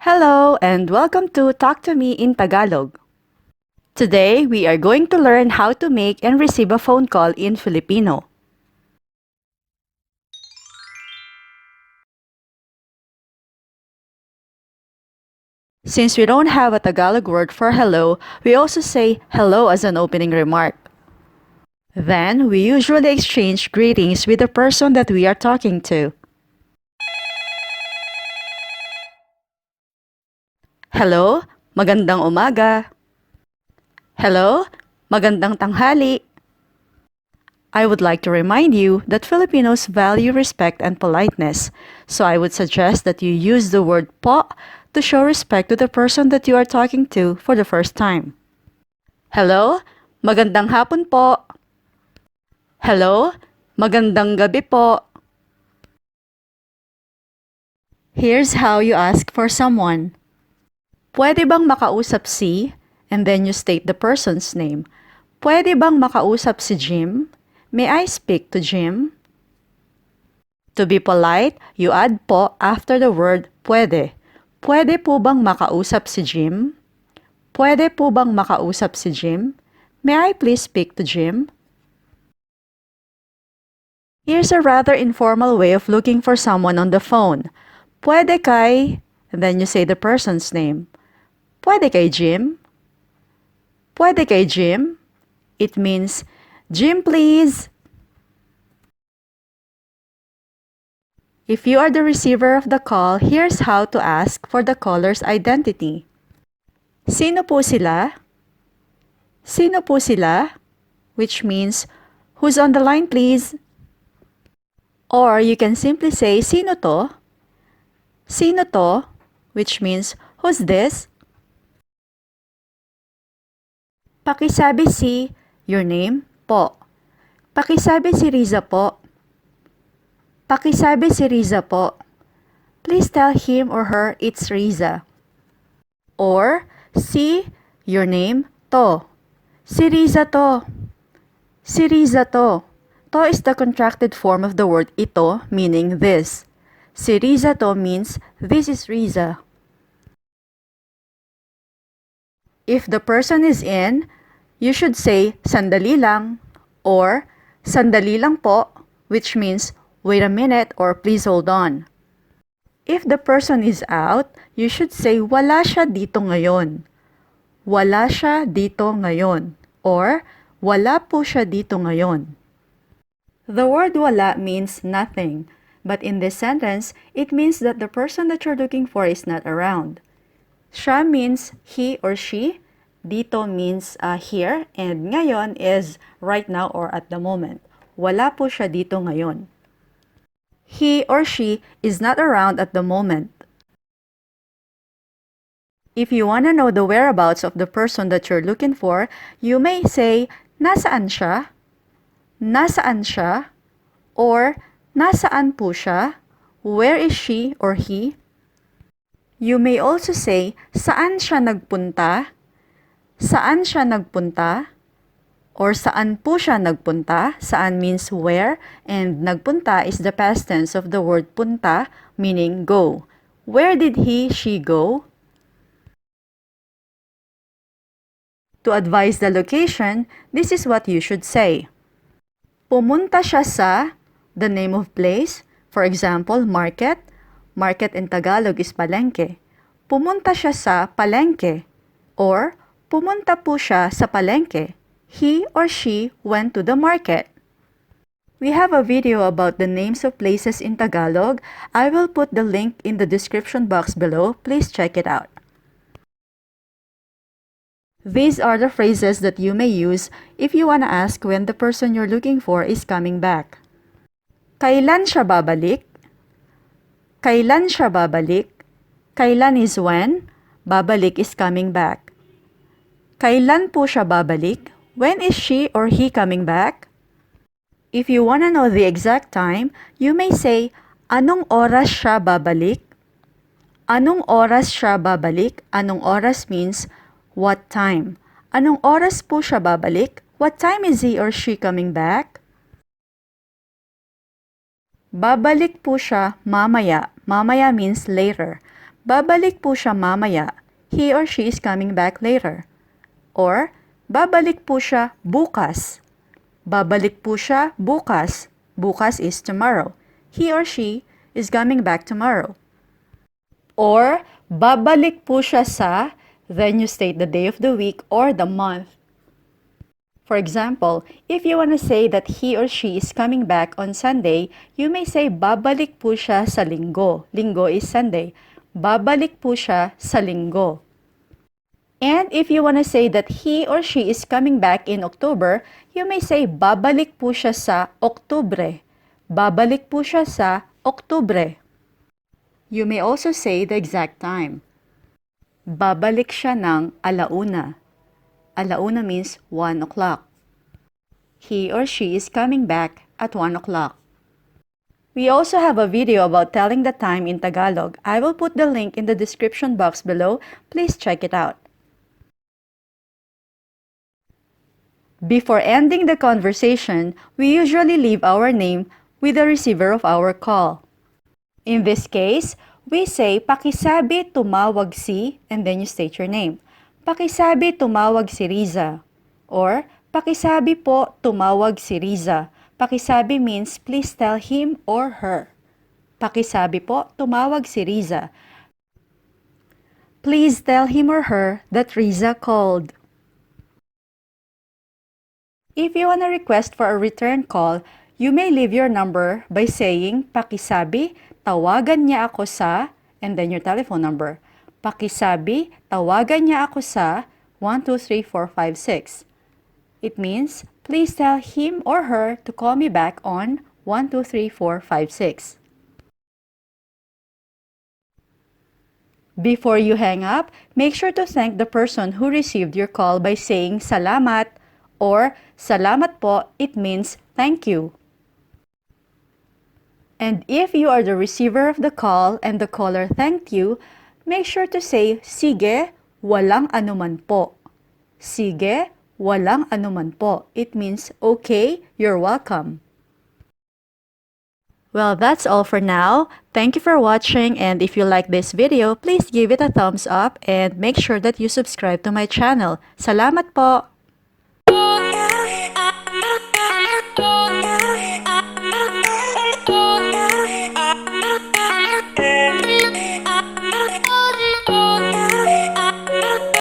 Hello and welcome to Talk to Me in Tagalog. Today, we are going to learn how to make and receive a phone call in Filipino. Since we don't have a Tagalog word for hello, we also say hello as an opening remark. Then, we usually exchange greetings with the person that we are talking to. Hello, magandang umaga. Hello, magandang tanghali. I would like to remind you that Filipinos value respect and politeness, so I would suggest that you use the word po to show respect to the person that you are talking to for the first time. Hello, magandang hapon po. Hello, magandang gabi po. Here's how you ask for someone. Pwede bang makausap si, and then you state the person's name. Pwede bang makausap si Jim? May I speak to Jim? To be polite, you add po after the word pwede. Pwede po bang makausap si Jim? Pwede po bang makausap si Jim? May I please speak to Jim? Here's a rather informal way of looking for someone on the phone. Pwede kay, and then you say the person's name. Pwede kay Jim? Pwede kay Jim? It means, Jim please. If you are the receiver of the call, here's how to ask for the caller's identity. Sino po sila? Sino po sila? Which means, who's on the line please? Or you can simply say, sino to? Sino to? Which means, who's this? Pakisabi si, your name, po. Pakisabi si Riza po. Pakisabi si Riza po. Please tell him or her it's Riza. Or, si, your name, to. Si Riza to. Si Riza to. To is the contracted form of the word ito, meaning this. Si Riza to means this is Riza. If the person is in, you should say sandali lang or sandali lang po, which means wait a minute or please hold on. If the person is out, you should say wala siya dito ngayon. Wala siya dito ngayon or wala po siya dito ngayon. The word wala means nothing, but in this sentence, it means that the person that you're looking for is not around. Siya means he or she, dito means here, and ngayon is right now or at the moment. Wala po siya dito ngayon. He or she is not around at the moment. If you want to know the whereabouts of the person that you're looking for, you may say, nasaan siya? Nasaan siya? Or, nasaan po siya? Where is she or he? You may also say, saan siya nagpunta? Saan siya nagpunta? Or saan po siya nagpunta? Saan means where, and nagpunta is the past tense of the word punta, meaning go. Where did he, she go? To advise the location, this is what you should say. Pumunta siya sa, the name of place, for example, market. Market in Tagalog is palengke. Pumunta siya sa palengke. Or, pumunta po siya sa palengke. He or she went to the market. We have a video about the names of places in Tagalog. I will put the link in the description box below. Please check it out. These are the phrases that you may use if you want to ask when the person you're looking for is coming back. Kailan siya babalik? Kailan siya babalik? Kailan is when, babalik is coming back. Kailan po siya babalik? When is she or he coming back? If you want to know the exact time, you may say, anong oras siya babalik? Anong oras siya babalik? Anong oras means, what time? Anong oras po siya babalik? What time is he or she coming back? Babalik po siya mamaya. Mamaya means later. babalik po siya mamaya. He or she is coming back later. Or, babalik po siya bukas. Babalik po siya bukas. Bukas is tomorrow. He or she is coming back tomorrow. Or, babalik po siya sa, then you state the day of the week or the month. For example, if you want to say that he or she is coming back on Sunday, you may say babalik po siya sa linggo. Linggo is Sunday. Babalik po siya sa linggo. And if you want to say that he or she is coming back in October, you may say babalik po siya sa Oktubre. Babalik po siya sa Oktubre. You may also say the exact time. Babalik siya ng alauna. Alauna means 1 o'clock. He or she is coming back at 1 o'clock. We also have a video about telling the time in Tagalog. I will put the link in the description box below. Please check it out. Before ending the conversation, we usually leave our name with the receiver of our call. In this case, we say, pakisabi tumawag si, and then you state your name. Pakisabi tumawag si Riza. Or, pakisabi po tumawag si Riza. Pakisabi means please tell him or her. Pakisabi po tumawag si Riza. Please tell him or her that Riza called. If you want to request for a return call, you may leave your number by saying, pakisabi, tawagan niya ako sa, and then your telephone number. Pakisabi, tawagan niya ako sa 123456. It means, please tell him or her to call me back on 123456. Before you hang up, make sure to thank the person who received your call by saying salamat or salamat po. It means thank you. And if you are the receiver of the call and the caller thanked you, make sure to say, sige, walang anuman po. Sige, walang anuman po. It means, okay, you're welcome. Well, that's all for now. Thank you for watching, and if you like this video, please give it a thumbs up and make sure that you subscribe to my channel. Salamat po!